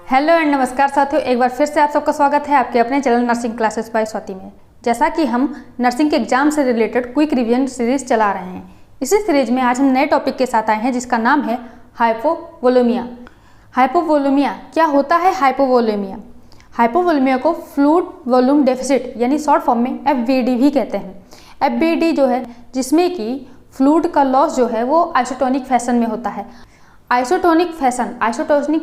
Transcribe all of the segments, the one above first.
Hello and नमस्कार साथियों, एक बार फिर से आप सबका स्वागत है आपके अपने channel nursing classes bye Swati में। जैसा कि हम नर्सिंग के एग्जाम से रिलेटेड क्विक रिवीजन सीरीज चला रहे हैं, इसी सीरीज में आज हम नए टॉपिक के साथ आए हैं जिसका नाम है हाइपोवोलेमिया। हाइपोवोलेमिया क्या होता है? हाइपोवोलेमिया हाइपोवोलेमिया को फ्लूइड वॉल्यूम डेफिसिट यानी शॉर्ट फॉर्म में FVD भी कहते हैं। FVD जो है जिसमें कि फ्लूइड का लॉस जो है वो आइसोटोनिक फैशन में होता है। आइसोटोनिक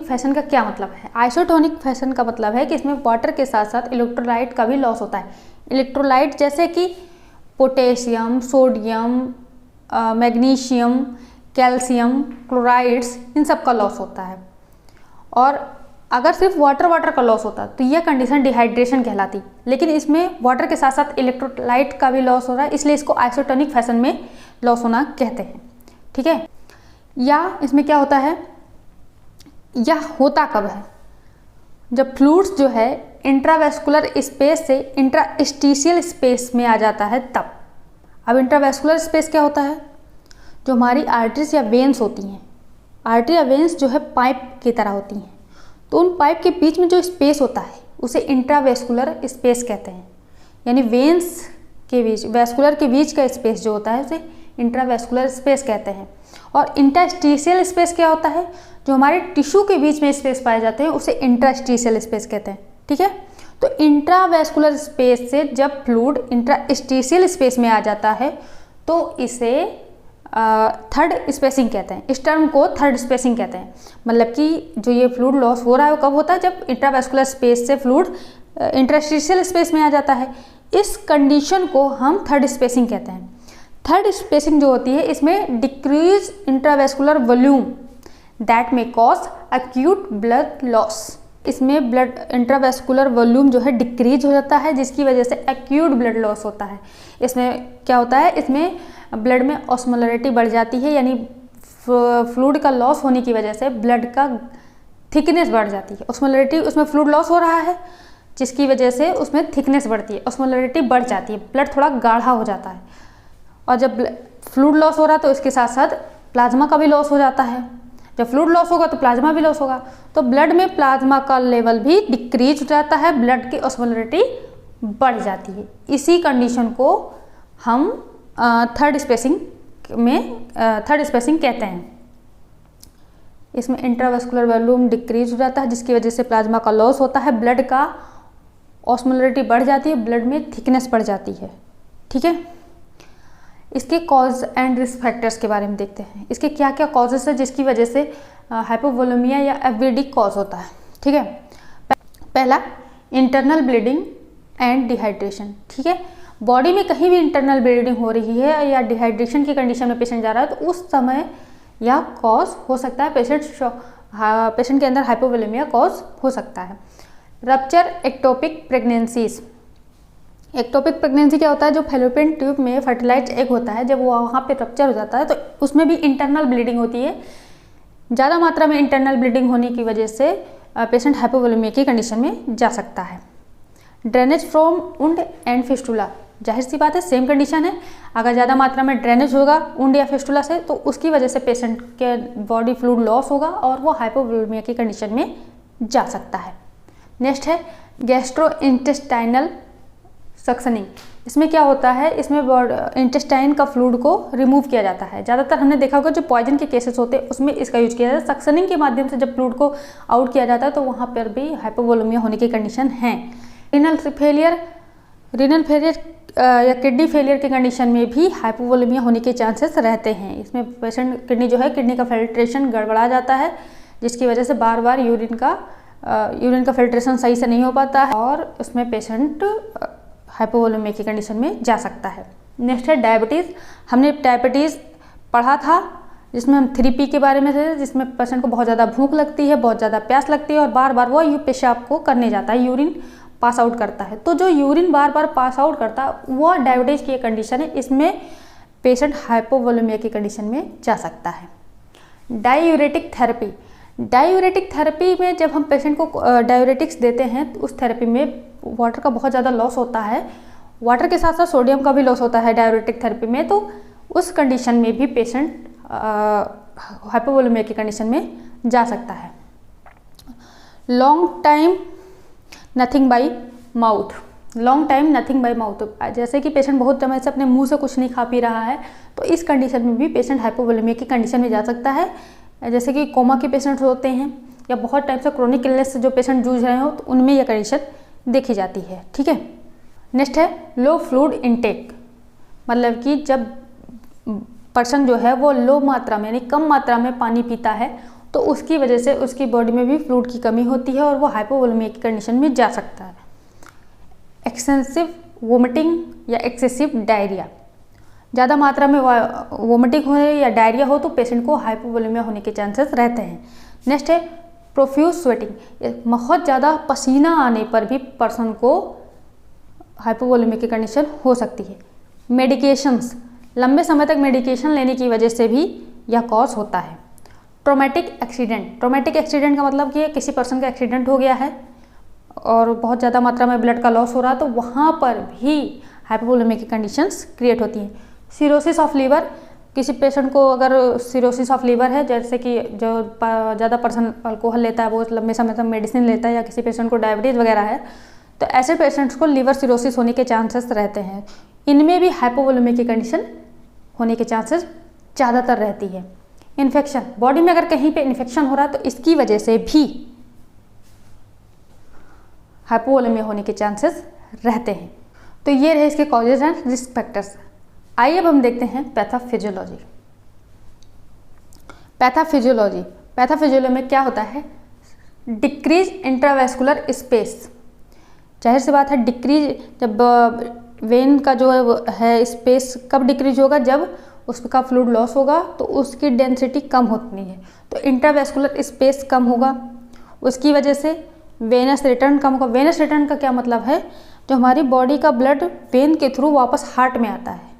फैशन का क्या मतलब है? आइसोटोनिक फैशन का मतलब है कि इसमें वाटर के साथ साथ इलेक्ट्रोलाइट का भी लॉस होता है। इलेक्ट्रोलाइट जैसे कि potassium, sodium, magnesium, calcium, chlorides, इन सब का लॉस होता है। और अगर सिर्फ वाटर का लॉस होता तो यह कंडीशन डिहाइड्रेशन कहलाती, लेकिन इसमें वाटर के साथ साथ इलेक्ट्रोलाइट का भी लॉस हो रहा है, इसलिए इसको आइसोटोनिक फैशन में लॉस होना कहते हैं। ठीक है, या इसमें क्या होता है, यह होता कब है? जब फ्लूइड्स जो है इंट्रावेस्कुलर स्पेस से इंट्रास्टिशियल स्पेस में आ जाता है तब। अब इंट्रावेस्कुलर स्पेस क्या होता है? जो हमारी आर्टरीज या वेन्स होती हैं, आर्टरी या वेन्स जो है पाइप की तरह होती हैं, तो उन पाइप के बीच में जो स्पेस होता है उसे इंट्रावेस्कुलर स्पेस कहते हैं। यानी वेन्स के बीच, वेस्कुलर के बीच का स्पेस जो होता है उसे इंट्रावेस्कुलर स्पेस कहते हैं। और इंटरस्टिशियल स्पेस क्या होता है? जो हमारे टिश्यू के बीच में स्पेस पाए जाते हैं उसे इंटरस्टिशियल स्पेस कहते हैं। ठीक है, तो इंट्रावेस्कुलर स्पेस से जब फ्लूइड इंटरस्टिशियल स्पेस में आ जाता है तो इसे थर्ड स्पेसिंग कहते हैं। इस टर्म को थर्ड स्पेसिंग कहते हैं। मतलब कि जो ये फ्लूइड लॉस हो रहा है वो कब होता है? जब इंट्रावेस्कुलर स्पेस से फ्लूइड इंटरस्टिशियल स्पेस में आ जाता है। इस कंडीशन को हम थर्ड स्पेसिंग कहते हैं। थर्ड स्पेसिंग जो होती है इसमें डिक्रीज इंट्रावेस्कुलर वॉल्यूम दैट में कॉज एक्यूट ब्लड लॉस। इसमें ब्लड इंट्रावेस्कुलर वॉल्यूम जो है डिक्रीज हो जाता है जिसकी वजह से एक्यूट ब्लड लॉस होता है। इसमें क्या होता है, इसमें ब्लड में ऑस्मोलरिटी बढ़ जाती है, यानी फ्लूइड का लॉस होने की वजह से ब्लड का थिकनेस बढ़ जाती है। ऑस्मोलरिटी, उसमें फ्लूइड लॉस हो रहा है जिसकी वजह से उसमें थिकनेस बढ़ती है, ऑस्मोलरिटी बढ़ जाती है, ब्लड थोड़ा गाढ़ा हो जाता है। और जब फ्लूइड लॉस हो रहा है तो इसके साथ साथ प्लाज्मा का भी लॉस हो जाता है। जब फ्लूइड लॉस होगा तो प्लाज्मा भी लॉस होगा, तो ब्लड में प्लाज्मा का लेवल भी डिक्रीज हो जाता है, ब्लड की ऑस्मोलरिटी बढ़ जाती है। इसी कंडीशन को हम थर्ड स्पेसिंग कहते हैं। इसमें इंट्रावेस्कुलर वॉल्यूम डिक्रीज हो जाता है जिसकी वजह से प्लाज्मा का लॉस होता है, ब्लड का ऑस्मोलरिटी बढ़ जाती है, ब्लड में थिकनेस बढ़ जाती है। ठीक है, इसके कॉज एंड रिस्क फैक्टर्स के बारे में देखते हैं। इसके क्या क्या कॉजेस है जिसकी वजह से हाइपोवोलेमिया या FVD कॉज होता है। ठीक है, पहला इंटरनल ब्लीडिंग एंड डिहाइड्रेशन। ठीक है, बॉडी में कहीं भी इंटरनल ब्लीडिंग हो रही है या डिहाइड्रेशन की कंडीशन में पेशेंट जा रहा है तो उस समय यह कॉज हो सकता है, पेशेंट के अंदर हाइपोवोलेमिया कॉज हो सकता है। Rupture ectopic pregnancies. Ectopic pregnancy क्या होता है? जो फैलोपियन ट्यूब में फर्टिलाइज्ड एग होता है, जब वो वहाँ पे रप्चर हो जाता है तो उसमें भी इंटरनल ब्लीडिंग होती है। ज़्यादा मात्रा में इंटरनल ब्लीडिंग होने की वजह से पेशेंट हाइपोवोलेमिया की कंडीशन में जा सकता है। Drainage from wound and fistula, जाहिर सी बात है सेम कंडीशन है। अगर ज़्यादा मात्रा में ड्रेनेज होगा वुंड या फिस्टुला से तो उसकी वजह से पेशेंट के बॉडी फ्लूइड लॉस होगा और वो हाइपोवोलेमिया की कंडीशन में जा सकता है। नेक्स्ट है गैस्ट्रोइंटेस्टाइनल सक्शनिंग। इसमें क्या होता है, इसमें इंटेस्टाइन का फ्लूइड को रिमूव किया जाता है। ज़्यादातर हमने देखा होगा जो पॉइजन के केसेस होते हैं उसमें इसका यूज किया जाता है। सक्शनिंग के माध्यम से जब फ्लूइड को आउट किया जाता है तो वहाँ पर भी हाइपोवोलेमिया होने की कंडीशन है। रीनल फेलियर या किडनी फेलियर की कंडीशन में भी हाइपोवोलेमिया होने के चांसेस रहते हैं। इसमें पेशेंट किडनी जो है, किडनी का फिल्ट्रेशन गड़बड़ा जाता है जिसकी वजह से बार बार यूरिन का फिल्ट्रेशन सही से नहीं हो पाता है और उसमें पेशेंट हाइपोवोलेमिया की कंडीशन में जा सकता है। नेक्स्ट है डायबिटीज़। हमने डायबिटीज़ पढ़ा था जिसमें हम 3P के बारे में थे, जिसमें पेशेंट को बहुत ज़्यादा भूख लगती है, बहुत ज़्यादा प्यास लगती है और बार बार वो पेशाब को करने जाता है, यूरिन पास आउट करता है। तो जो यूरिन बार बार पास आउट करता है वो डायबिटीज़ की कंडीशन है। इसमें पेशेंट हाइपोवोलेमिया की कंडीशन में जा सकता है। Diuretic therapy. डायूरेटिक थेरेपी में जब हम पेशेंट को डायूरेटिक्स देते हैं तो उस थेरेपी में वाटर का बहुत ज़्यादा लॉस होता है, वाटर के साथ साथ सोडियम का भी लॉस होता है डायूरेटिक थेरेपी में। तो उस कंडीशन में भी पेशेंट हाइपोवोलेमिया की कंडीशन में जा सकता है। Long time nothing by mouth, long time nothing by mouth, जैसे कि पेशेंट बहुत समय से अपने मुंह से कुछ नहीं खा पी रहा है तो इस कंडीशन में भी पेशेंट हाइपोवोलेमिया की कंडीशन में जा सकता है। जैसे कि कोमा के पेशेंट होते हैं या बहुत टाइम से क्रोनिक इलनेस से जो पेशेंट जूझ रहे हो तो उनमें यह कंडीशन देखी जाती है। ठीक है, नेक्स्ट है लो फ्लूइड इनटेक, मतलब कि जब पर्सन जो है वो लो मात्रा में यानी कम मात्रा में पानी पीता है तो उसकी वजह से उसकी बॉडी में भी फ्लूइड की कमी होती है और वो हाइपोवोलेमिया की कंडीशन में जा सकता है। एक्सेसिव वोमिटिंग या एक्सेसिव डायरिया, ज़्यादा मात्रा में वोमिटिंग हो या डायरिया हो तो पेशेंट को हाइपोवोलेमिया होने के चांसेस रहते हैं। नेक्स्ट है प्रोफ्यूज स्वेटिंग, बहुत ज़्यादा पसीना आने पर भी पर्सन को हाइपोवोलेमिया की कंडीशन हो सकती है। मेडिकेशंस, लंबे समय तक मेडिकेशन लेने की वजह से भी यह कॉज होता है। ट्रॉमेटिक एक्सीडेंट, ट्रॉमेटिक एक्सीडेंट का मतलब कि किसी पर्सन का एक्सीडेंट हो गया है और बहुत ज़्यादा मात्रा में ब्लड का लॉस हो रहा है तो वहाँ पर भी हाइपोवोलेमिया की कंडीशंस क्रिएट होती हैं। सिरोसिस ऑफ लीवर, किसी पेशेंट को अगर सिरोसिस ऑफ लीवर है, जैसे कि जो ज़्यादा पर्सन अल्कोहल लेता है वो लंबे समय तक मेडिसिन लेता है या किसी पेशेंट को डायबिटीज़ वगैरह है तो ऐसे पेशेंट्स को लीवर सिरोसिस होने के चांसेस रहते हैं। इनमें भी हाइपोवोलेमिया की कंडीशन होने के चांसेस ज़्यादातर रहती है। इन्फेक्शन, बॉडी में अगर कहीं पे इन्फेक्शन हो रहा है तो इसकी वजह से भी हाइपोवोलेमिया होने के चांसेस रहते हैं। तो ये रहे इसके कॉजेज एंड रिस्क फैक्टर्स। आइए अब हम देखते हैं पैथोफिजियोलॉजी। पैथोफिजियोलॉजी में क्या होता है? डिक्रीज इंट्रावेस्कुलर स्पेस, जाहिर सी बात है डिक्रीज, जब वेन का जो है स्पेस कब डिक्रीज होगा? जब उसका फ्लूइड लॉस होगा तो उसकी डेंसिटी कम होती है तो इंट्रावेस्कुलर स्पेस कम होगा, उसकी वजह से वेनस रिटर्न कम होगा। वेनस रिटर्न का क्या मतलब है? जो हमारी बॉडी का ब्लड वेन के थ्रू वापस हार्ट में आता है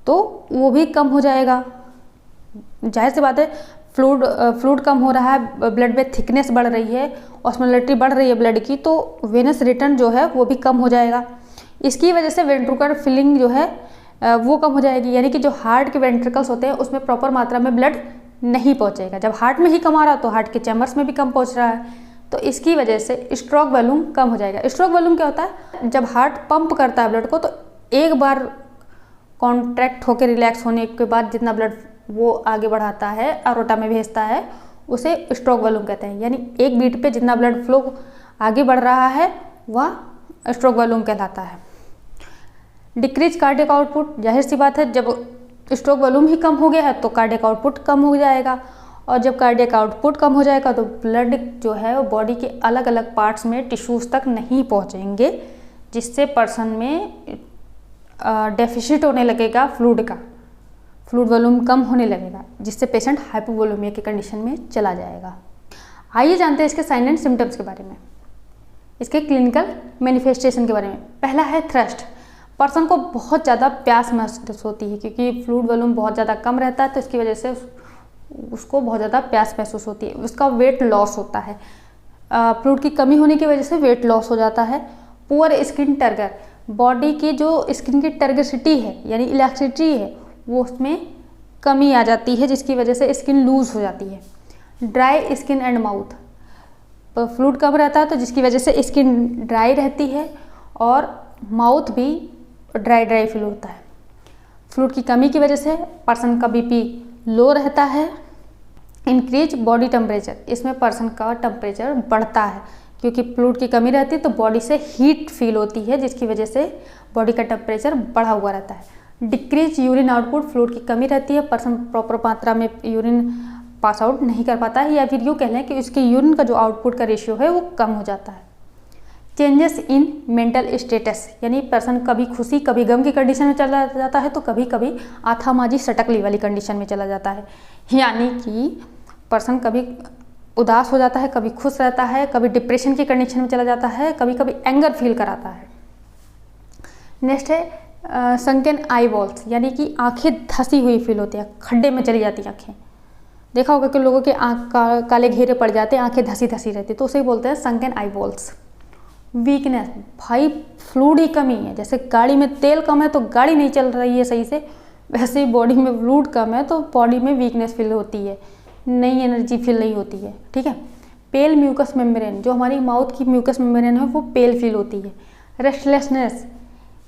तो वो भी कम हो जाएगा। जाहिर सी बात है फ्लूइड कम हो रहा है, ब्लड में थिकनेस बढ़ रही है, ऑस्मोलैरिटी बढ़ रही है ब्लड की, तो वेनस रिटर्न जो है वो भी कम हो जाएगा। इसकी वजह से वेंट्रिकुलर फिलिंग जो है वो कम हो जाएगी, यानी कि जो हार्ट के वेंट्रिकल्स होते हैं उसमें प्रॉपर मात्रा में ब्लड नहीं पहुंचेगा। जब हार्ट में ही कम आ रहा तो हार्ट के चैम्बर्स में भी कम पहुंच रहा है तो इसकी वजह से स्ट्रोक वॉल्यूम कम हो जाएगा। स्ट्रोक वॉल्यूम क्या होता है? जब हार्ट पंप करता है ब्लड को तो एक बार कॉन्ट्रैक्ट होकर रिलैक्स होने के बाद जितना ब्लड वो आगे बढ़ाता है अरोटा में भेजता है उसे स्ट्रोक वॉल्यूम कहते हैं। यानी एक बीट पे जितना ब्लड फ्लो आगे बढ़ रहा है वह स्ट्रोक वॉल्यूम कहलाता है। डिक्रीज कार्डियक आउटपुट, जाहिर सी बात है जब स्ट्रोक वॉल्यूम ही कम हो गया है तो कार्डियक आउटपुट कम हो जाएगा और जब कार्डियक आउटपुट कम हो जाएगा तो ब्लड जो है वो बॉडी के अलग अलग पार्ट्स में टिश्यूज़ तक नहीं पहुंचेंगे जिससे पर्सन में डेफिसिट होने लगेगा फ्लूइड का, फ्लूइड वॉल्यूम कम होने लगेगा जिससे पेशेंट हाइपोवोलेमिया की कंडीशन में चला जाएगा। आइए जानते हैं इसके साइन एंड सिम्टम्स के बारे में, इसके क्लिनिकल मैनिफेस्टेशन के बारे में। पहला है थ्रस्ट, पर्सन को बहुत ज़्यादा प्यास महसूस होती है क्योंकि फ्लूइड वॉल्यूम बहुत ज़्यादा कम रहता है तो इसकी वजह से उसको बहुत ज़्यादा प्यास महसूस होती है। उसका वेट लॉस होता है, फ्लूइड की कमी होने की वजह से वेट लॉस हो जाता है। पुअर स्किन टर्गर, बॉडी की जो स्किन की टर्गसिटी है यानी इलास्टिसिटी है वो उसमें कमी आ जाती है जिसकी वजह से स्किन लूज हो जाती है। Dry skin and mouth, fluid कम रहता है तो जिसकी वजह से स्किन ड्राई रहती है और माउथ भी ड्राई फील होता है। फ्लूइड की कमी की वजह से पर्सन का बीपी लो रहता है। इंक्रीज बॉडी टेम्परेचर, इसमें पर्सन का टेम्परेचर बढ़ता है क्योंकि फ्लूइड की कमी रहती है तो बॉडी से हीट फील होती है जिसकी वजह से बॉडी का टेम्परेचर बढ़ा हुआ रहता है। डिक्रीज यूरिन आउटपुट, फ्लूइड की कमी रहती है, पर्सन प्रॉपर मात्रा में यूरिन पास आउट नहीं कर पाता है या फिर यूँ कह लें कि उसके यूरिन का जो आउटपुट का रेशियो है वो कम हो जाता है। चेंजेस इन मेंटल स्टेटस, यानी पर्सन कभी खुशी कभी गम की कंडीशन में चला जाता है तो कभी कभी आथामाजी सटकली वाली कंडीशन में चला जाता है, यानी कि पर्सन कभी उदास हो जाता है, कभी खुश रहता है, कभी डिप्रेशन की कंडीशन में चला जाता है, कभी कभी एंगर फील कराता है। नेक्स्ट है संकन आई बॉल्स, यानी कि आंखें धसी हुई फील होती है, खड्डे में चली जाती हैं आंखें। देखा होगा कि लोगों के आँख काले घेरे पड़ जाते हैं, आंखें धसी धसी रहती, तो उसे बोलते हैं संकन आई बॉल्स। वीकनेस, भाई फ्लूइड की कमी है, जैसे गाड़ी में तेल कम है तो गाड़ी नहीं चल रही है सही से, वैसे ही बॉडी में फ्लूइड कम है तो बॉडी में वीकनेस फील होती है, नई एनर्जी फील नहीं होती है। ठीक है। पेल म्यूकस मेम्ब्रेन, जो हमारी माउथ की म्यूकस मेम्ब्रेन है वो पेल फील होती है। रेस्टलेसनेस,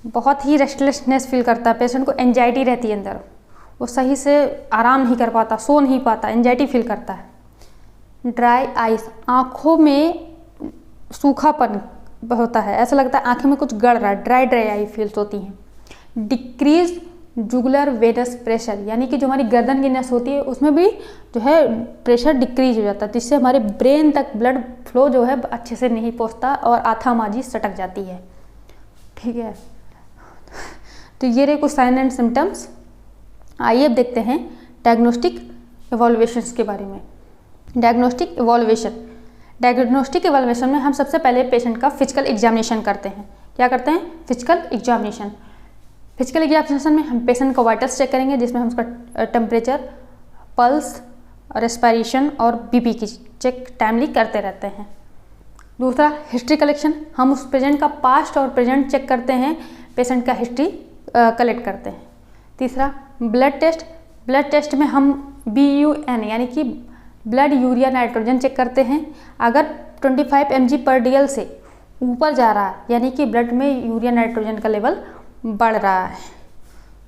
बहुत ही रेस्टलेसनेस फील करता है पेशेंट को, एंजाइटी रहती है अंदर, वो सही से आराम नहीं कर पाता, सो नहीं पाता, एंजाइटी फील करता है। ड्राई आइस, आँखों में सूखापन होता है, ऐसा लगता है आँखें में कुछ गड़ रहा है, ड्राई आई फील्स होती हैं। डिक्रीज जुगुलर वेनस प्रेशर, यानी कि जो हमारी गर्दन की नस होती है उसमें भी जो है प्रेशर डिक्रीज हो जाता है, जिससे हमारे ब्रेन तक ब्लड फ्लो जो है अच्छे से नहीं पहुंचता और आथामाजी सटक जाती है। ठीक है, तो ये रहे कुछ साइन एंड सिम्टम्स। आइए अब देखते हैं डायग्नोस्टिक इवॉल्वेशंस के बारे में। डायग्नोस्टिक इवॉल्वेशन में हम सबसे पहले पेशेंट का फिजिकल एग्जामिनेशन करते हैं। क्या करते हैं? Physical examination. फिजिकल एग्जामिनेशन में हम पेशेंट का वाइटल्स चेक करेंगे, जिसमें हम उसका टेम्परेचर, पल्स, रेस्पिरेशन और बीपी की चेक टाइमली करते रहते हैं। दूसरा, हिस्ट्री कलेक्शन, हम उस पेशेंट का पास्ट और प्रेजेंट चेक करते हैं, पेशेंट का हिस्ट्री कलेक्ट करते हैं। तीसरा, ब्लड टेस्ट में हम BUN यानी कि ब्लड यूरिया नाइट्रोजन चेक करते हैं। अगर 25 mg/dl से ऊपर जा रहा है, यानी कि ब्लड में यूरिया नाइट्रोजन का लेवल बढ़ रहा है,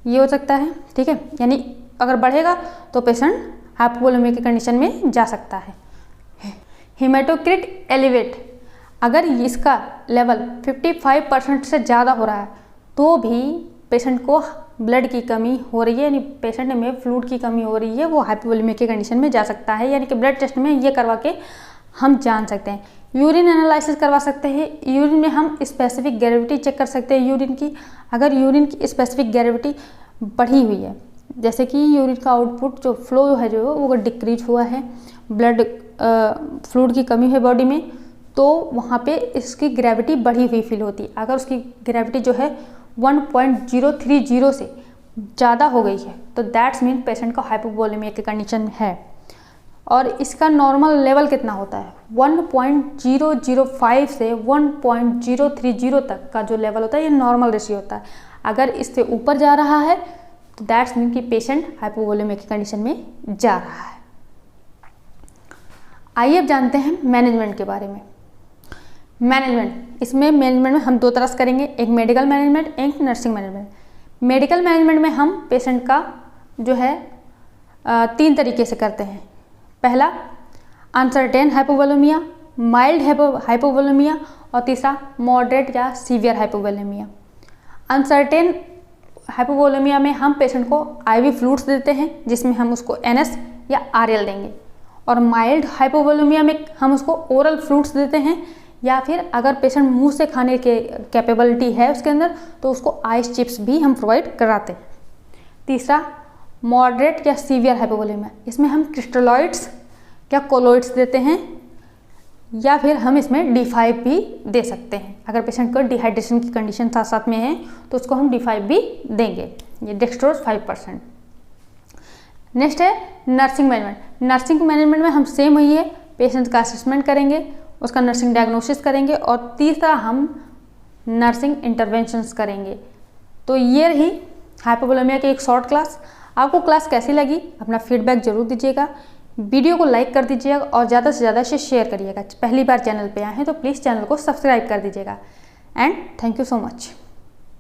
ये हो सकता है। ठीक है, यानी अगर बढ़ेगा तो पेशेंट हाइपोवोलेमिया की कंडीशन में जा सकता है। हेमाटोक्रिट एलिवेट, अगर इसका लेवल 55% से ज़्यादा हो रहा है तो भी पेशेंट को ब्लड की कमी हो रही है, यानी पेशेंट में फ्लूइड की कमी हो रही है, वो हाइपोवोलेमिया की कंडीशन में जा सकता है। यानी कि ब्लड टेस्ट में ये करवा के हम जान सकते हैं। यूरिन एनालिसिस करवा सकते हैं। यूरिन में हम स्पेसिफिक ग्रेविटी चेक कर सकते हैं यूरिन की। अगर यूरिन की स्पेसिफिक ग्रेविटी बढ़ी हुई है, जैसे कि यूरिन का आउटपुट जो फ्लो है जो वो डिक्रीज हुआ है, ब्लड फ्लूइड की कमी है बॉडी में, तो वहाँ पे इसकी ग्रेविटी बढ़ी हुई फील होती है। अगर उसकी ग्रेविटी जो है 1.030 से ज़्यादा हो गई है तो दैट्स मीन पेशेंट का हाइपोवोलेमिया की कंडीशन है। और इसका नॉर्मल लेवल कितना होता है? 1.005 से 1.030 तक का जो लेवल होता है ये नॉर्मल रेशियो होता है। अगर इससे ऊपर जा रहा है तो दैट्स मीन कि पेशेंट हाइपोवोलेमिया की कंडीशन में जा रहा है। आइए अब जानते हैं मैनेजमेंट के बारे में। मैनेजमेंट में हम दो तरह से करेंगे, एक मेडिकल मैनेजमेंट, एक नर्सिंग मैनेजमेंट। मेडिकल मैनेजमेंट में हम पेशेंट का जो है 3 तरीके से करते हैं। पहला, अनसर्टेन हाइपोवोलेमिया, माइल्ड हाइपोवोलेमिया और तीसरा मॉडरेट या सीवियर हाइपोवोलेमिया। अनसर्टेन हाइपोवोलेमिया में हम पेशेंट को IV फ्लूइड्स देते हैं, जिसमें हम उसको NS या RL देंगे। और माइल्ड हाइपोवोलेमिया में हम उसको ओरल फ्लूइड्स देते हैं, या फिर अगर पेशेंट मुंह से खाने के कैपेबिलिटी है उसके अंदर तो उसको आइस चिप्स भी हम प्रोवाइड कराते हैं। तीसरा, मॉडरेट या सीवियर हाइपोवोलेमिया, इसमें हम क्रिस्टलॉइड्स या कोलोइड्स देते हैं, या फिर हम इसमें D5 भी दे सकते हैं। अगर पेशेंट को डिहाइड्रेशन की कंडीशन साथ साथ में है तो उसको हम D5 भी देंगे, ये डेक्सट्रोज 5%। नेक्स्ट है नर्सिंग मैनेजमेंट। नर्सिंग मैनेजमेंट में हम सेम वही है, पेशेंट का असेसमेंट करेंगे, उसका नर्सिंग डायग्नोसिस करेंगे और तीसरा हम नर्सिंग इंटरवेंशंस करेंगे। तो ये रही हाइपोवोलेमिया की एक शॉर्ट क्लास। आपको क्लास कैसी लगी अपना फीडबैक जरूर दीजिएगा, वीडियो को लाइक कर दीजिएगा और ज़्यादा से ज़्यादा इसे शेयर करिएगा। पहली बार चैनल पे आए हैं तो प्लीज़ चैनल को सब्सक्राइब कर दीजिएगा। And thank you so much.